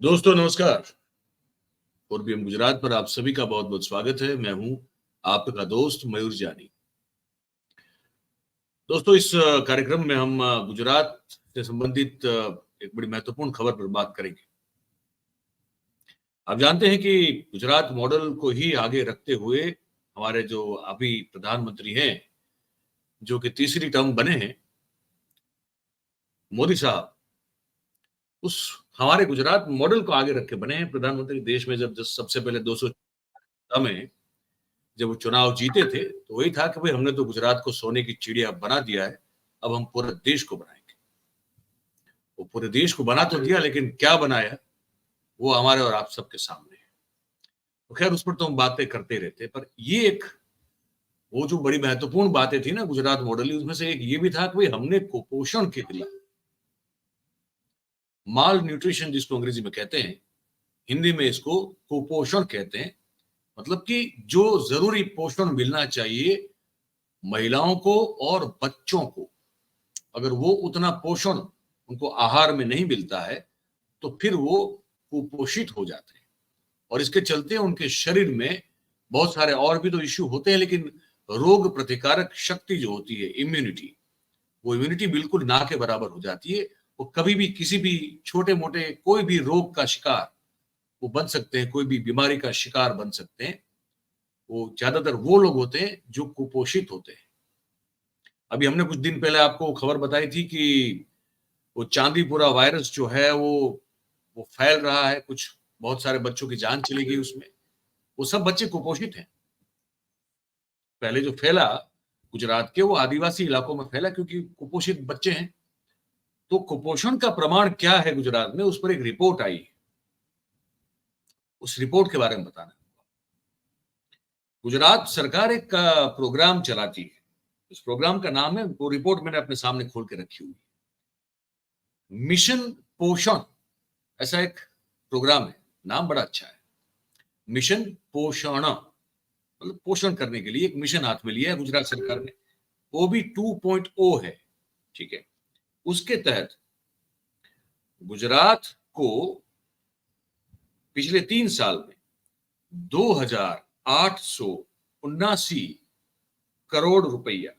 दोस्तों नमस्कार। पूर्वी गुजरात पर आप सभी का बहुत बहुत स्वागत है। मैं हूं आपका दोस्त मयूर जानी। दोस्तों इस कार्यक्रम में हम गुजरात से संबंधित एक बड़ी महत्वपूर्ण खबर पर बात करेंगे। आप जानते हैं कि गुजरात मॉडल को ही आगे रखते हुए हमारे जो अभी प्रधानमंत्री हैं, जो कि तीसरी टर्म बने हैं, मोदी साहब, उस हमारे गुजरात मॉडल को आगे रख के बने हैं प्रधानमंत्री। देश में जब सबसे पहले 200 में जब वो चुनाव जीते थे तो वही था कि भाई हमने तो गुजरात को सोने की चिड़िया बना दिया है, अब हम पूरे देश को बनाएंगे। वो पूरे देश को बना तो दिया, लेकिन क्या बनाया वो हमारे और आप सबके सामने है। तो खैर उस पर तो हम बातें करते रहते, पर ये एक वो जो बड़ी महत्वपूर्ण बातें थी ना गुजरात मॉडल, उसमें से एक ये भी था कि भाई हमने कुपोषण के खिलाफ, माल न्यूट्रिशन जिसको अंग्रेजी में कहते हैं, हिंदी में इसको कुपोषण कहते हैं, मतलब कि जो जरूरी पोषण मिलना चाहिए महिलाओं को और बच्चों को, अगर वो उतना पोषण उनको आहार में नहीं मिलता है तो फिर वो कुपोषित हो जाते हैं। और इसके चलते उनके शरीर में बहुत सारे और भी तो इश्यू होते हैं, लेकिन रोग प्रतिकारक शक्ति जो होती है, इम्यूनिटी, वो इम्यूनिटी बिल्कुल ना के बराबर हो जाती है। वो कभी भी किसी भी छोटे मोटे कोई भी रोग का शिकार वो बन सकते हैं, कोई भी बीमारी का शिकार बन सकते हैं। वो ज्यादातर वो लोग होते हैं जो कुपोषित होते हैं। अभी हमने कुछ दिन पहले आपको खबर बताई थी कि वो चांदीपुरा वायरस जो है वो फैल रहा है, कुछ बहुत सारे बच्चों की जान चली गई उसमें। वो सब बच्चे कुपोषित हैं। पहले जो फैला गुजरात के वो आदिवासी इलाकों में फैला क्योंकि कुपोषित बच्चे हैं। तो कुपोषण का प्रमाण क्या है गुजरात में, उस पर एक रिपोर्ट आई। उस रिपोर्ट के बारे में बताना। गुजरात सरकार एक प्रोग्राम चलाती है। उस प्रोग्राम का नाम है, वो रिपोर्ट मैंने अपने सामने खोल के रखी हुई, मिशन पोषण। ऐसा एक प्रोग्राम है, नाम बड़ा अच्छा है, मिशन पोषण। मतलब पोषण करने के लिए एक मिशन हाथ में लिया है गुजरात सरकार ने। वो भी 2.0 है, ठीक है। उसके तहत गुजरात को पिछले 3 साल में 2,879 करोड़ रुपया,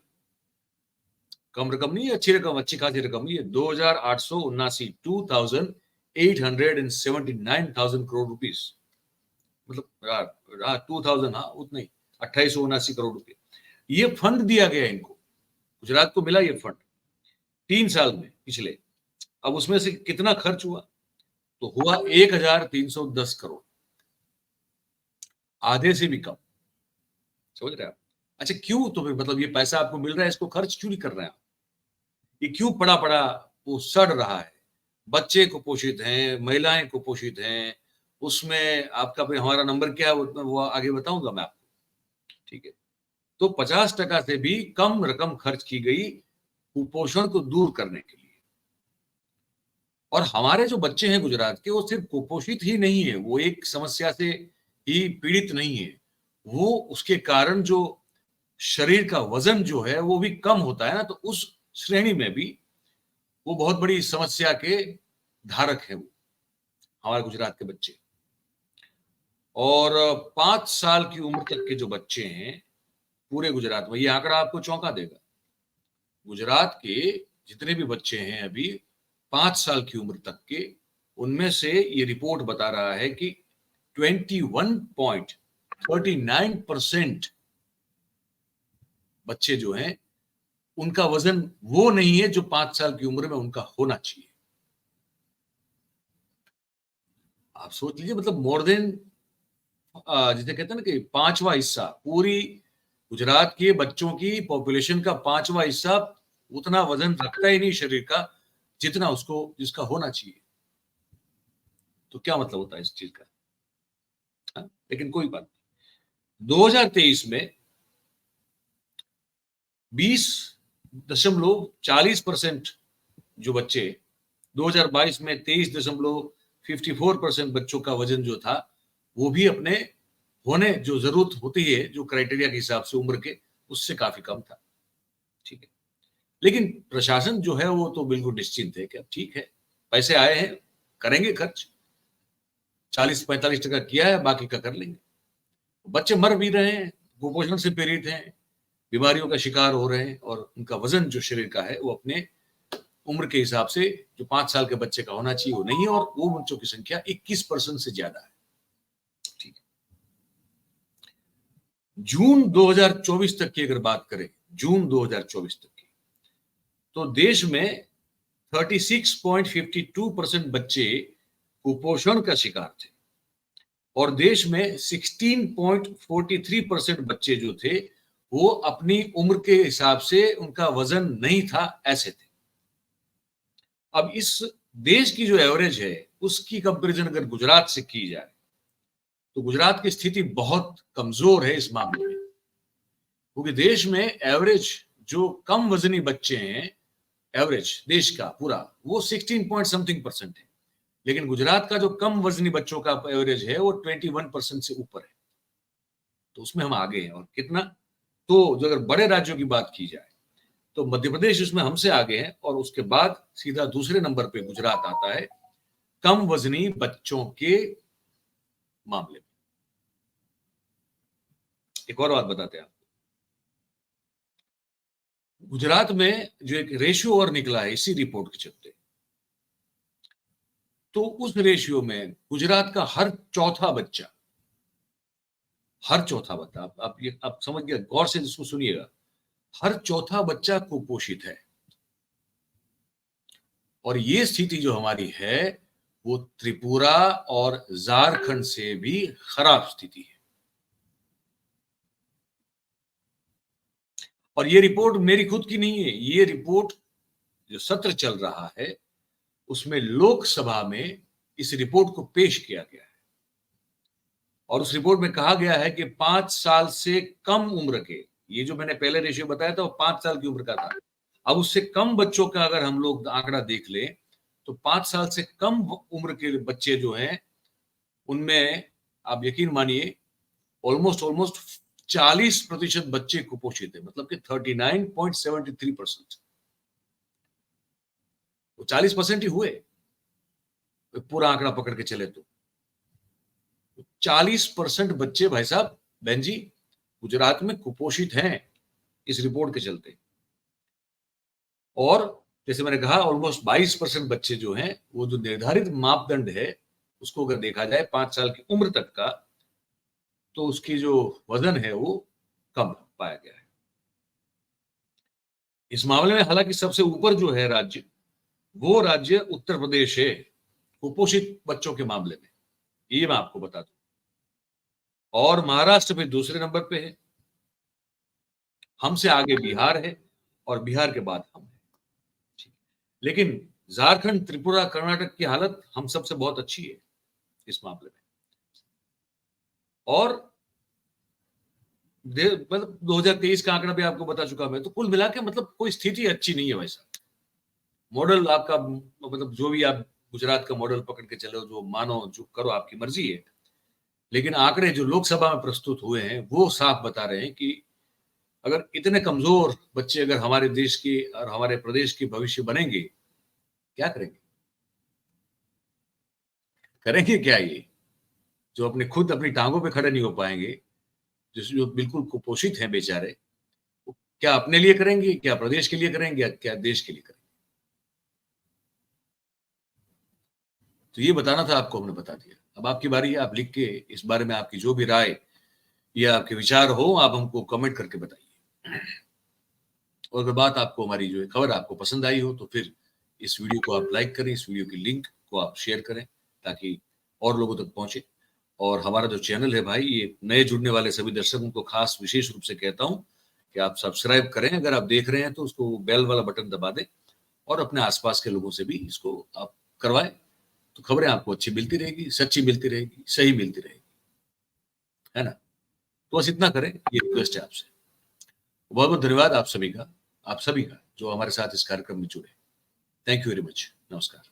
कम रकम नहीं है, अच्छी रकम, अच्छी खासी रकम नहीं है, 2,879, 2,879,000 करोड़ रुपीस, मतलब 2000, हाँ उतना ही, 2879 करोड़ रुपए ये फंड दिया गया इनको। गुजरात को मिला ये फंड 3 साल में पिछले। अब उसमें से कितना खर्च हुआ, तो हुआ 1,310 करोड़, आधे से भी कम। समझ रहे आप? अच्छा क्यों? तो फिर मतलब ये पैसा आपको मिल रहा है, इसको खर्च क्यों नहीं कर रहे हैं आप? ये क्यों पड़ा पड़ा वो सड़ रहा है? बच्चे कुपोषित हैं, महिलाएं कुपोषित हैं, उसमें आपका फिर हमारा नंबर क्या है वो आगे बताऊंगा मैं आपको, ठीक है। तो 50% से भी कम रकम खर्च की गई कुपोषण को दूर करने के लिए। और हमारे जो बच्चे हैं गुजरात के, वो सिर्फ कुपोषित ही नहीं है, वो एक समस्या से ही पीड़ित नहीं है, वो उसके कारण जो शरीर का वजन जो है वो भी कम होता है ना, तो उस श्रेणी में भी वो बहुत बड़ी समस्या के धारक है वो हमारे गुजरात के बच्चे। और 5 साल की उम्र तक के जो बच्चे हैं पूरे गुजरात में, ये आंकड़ा आपको चौंका देगा। गुजरात के जितने भी बच्चे हैं अभी 5 साल की उम्र तक के, उनमें से ये रिपोर्ट बता रहा है कि 21.39% बच्चे जो हैं उनका वजन वो नहीं है जो 5 साल की उम्र में उनका होना चाहिए। आप सोच लीजिए, मतलब मोर देन, जिसे कहते हैं ना कि 5वां हिस्सा, पूरी गुजरात के बच्चों की पॉपुलेशन का 5वां हिस्सा उतना वजन रखता ही नहीं शरीर का जितना उसको जिसका होना चाहिए। तो क्या मतलब होता है इस चीज का? हाँ? लेकिन कोई बात नहीं। 2023 में 20.40% जो बच्चे, 2022 में 23.54% बच्चों का वजन जो था वो भी अपने होने जो जरूरत होती है, जो क्राइटेरिया के हिसाब से उम्र के, उससे काफी कम था, ठीक है। लेकिन प्रशासन जो है वो तो बिल्कुल निश्चिंत है कि अब ठीक है, पैसे आए हैं, करेंगे खर्च। 40-45% किया है, बाकी का कर लेंगे। बच्चे मर भी रहे हैं, कुपोषण से पीड़ित हैं, बीमारियों का शिकार हो रहे हैं, और उनका वजन जो शरीर का है वो अपने उम्र के हिसाब से जो 5 साल के बच्चे का होना चाहिए वो नहीं है, और वो बच्चों की संख्या 21% से ज्यादा है। ठीक है। जून 2024 तक की अगर बात करें, जून 2024 तक की, तो देश में 36.52% बच्चे कुपोषण का शिकार थे, और देश में 16.43% बच्चे जो थे वो अपनी उम्र के हिसाब से उनका वजन नहीं था, ऐसे थे। अब इस देश की जो एवरेज है उसकी कंपैरिजन अगर गुजरात से की जाए तो गुजरात की स्थिति बहुत कमजोर है इस मामले में, क्योंकि देश में एवरेज जो कम वजनी बच्चे हैं, एवरेज देश का पूरा वो 16% है, लेकिन गुजरात का जो कम वजनी बच्चों का एवरेज है वो 21% से ऊपर है। तो उसमें हम आगे हैं। और कितना, तो जो अगर बड़े राज्यों की बात की जाए तो मध्य प्रदेश उसमें हमसे आगे है, और उसके बाद सीधा दूसरे नंबर पे गुजरात आता है कम वजनी बच्चों के मामले में। एक और बात बताते हैं आपको, गुजरात में जो एक रेशियो और निकला है इसी रिपोर्ट के चलते, तो उस रेशियो में गुजरात का हर चौथा बच्चा आप समझ गए, गौर से इसको सुनिएगा, हर चौथा बच्चा कुपोषित है। और ये स्थिति जो हमारी है वो त्रिपुरा और झारखंड से भी खराब स्थिति है। और ये रिपोर्ट मेरी खुद की नहीं है, ये रिपोर्ट जो सत्र चल रहा है उसमें लोकसभा में इस रिपोर्ट को पेश किया गया है, और उस रिपोर्ट में कहा गया है कि 5 साल से कम उम्र के, ये जो मैंने पहले रेशियो बताया था वो 5 साल की उम्र का था, अब उससे कम बच्चों का अगर हम लोग आंकड़ा देख लें तो 5 साल से कम उम्र के बच्चे जो हैं उनमें आप यकीन मानिए ऑलमोस्ट 40% बच्चे कुपोषित है, मतलब कि 39.73%। वो 40% ही हुए पूरा आंकड़ा पकड़ के चले तो 40% बच्चे भाई साहब बहन जी गुजरात में कुपोषित हैं इस रिपोर्ट के चलते। और जैसे मैंने कहा ऑलमोस्ट 22% बच्चे जो हैं वो जो निर्धारित मापदंड है उसको अगर देखा जाए 5 साल की उम्र तक का, तो उसकी जो वजन है वो कम पाया गया है। इस मामले में हालांकि सबसे ऊपर जो है राज्य, वो राज्य उत्तर प्रदेश है कुपोषित बच्चों के मामले में, ये मैं आपको बता दूं। और महाराष्ट्र पे दूसरे नंबर पे है, हमसे आगे बिहार है, और बिहार के बाद हम है। लेकिन झारखंड, त्रिपुरा, कर्नाटक की हालत हम सबसे बहुत अच्छी है इस मामले में। और मतलब 2023 का आंकड़ा भी आपको बता चुका मैं, तो कुल मिला के मतलब कोई स्थिति अच्छी नहीं है भाई साहब। मॉडल आपका मतलब जो भी आप गुजरात का मॉडल पकड़ के चलो, जो मानो जो करो आपकी मर्जी है, लेकिन आंकड़े जो लोकसभा में प्रस्तुत हुए हैं वो साफ बता रहे हैं कि अगर इतने कमजोर बच्चे अगर हमारे देश के और हमारे प्रदेश के भविष्य बनेंगे, क्या करेंगे? करेंगे क्या ये जो अपने खुद अपनी टांगों पे खड़े नहीं हो पाएंगे, जो बिल्कुल कुपोषित हैं बेचारे, क्या अपने लिए करेंगे, क्या प्रदेश के लिए करेंगे, क्या देश के लिए करेंगे? तो ये बताना था आपको, हमने बता दिया। अब आपकी बारी है, आप लिख के इस बारे में आपकी जो भी राय या आपके विचार हो आप हमको कमेंट करके बताइए। और अगर बात आपको हमारी जो खबर आपको पसंद आई हो तो फिर इस वीडियो को आप लाइक करें, इस वीडियो की लिंक को आप शेयर करें ताकि और लोगों तक पहुंचे। और हमारा जो चैनल है भाई, ये नए जुड़ने वाले सभी दर्शकों को खास विशेष रूप से कहता हूं कि आप सब्सक्राइब करें, अगर आप देख रहे हैं तो उसको बेल वाला बटन दबा दें, और अपने आसपास के लोगों से भी इसको आप करवाएं, तो खबरें आपको अच्छी मिलती रहेगी, सच्ची मिलती रहेगी, सही मिलती रहेगी, है ना? तो बस इतना करें, ये रिक्वेस्ट है आपसे। बहुत बहुत धन्यवाद आप सभी का जो हमारे साथ इस कार्यक्रम में जुड़े। Thank you very much. नमस्कार।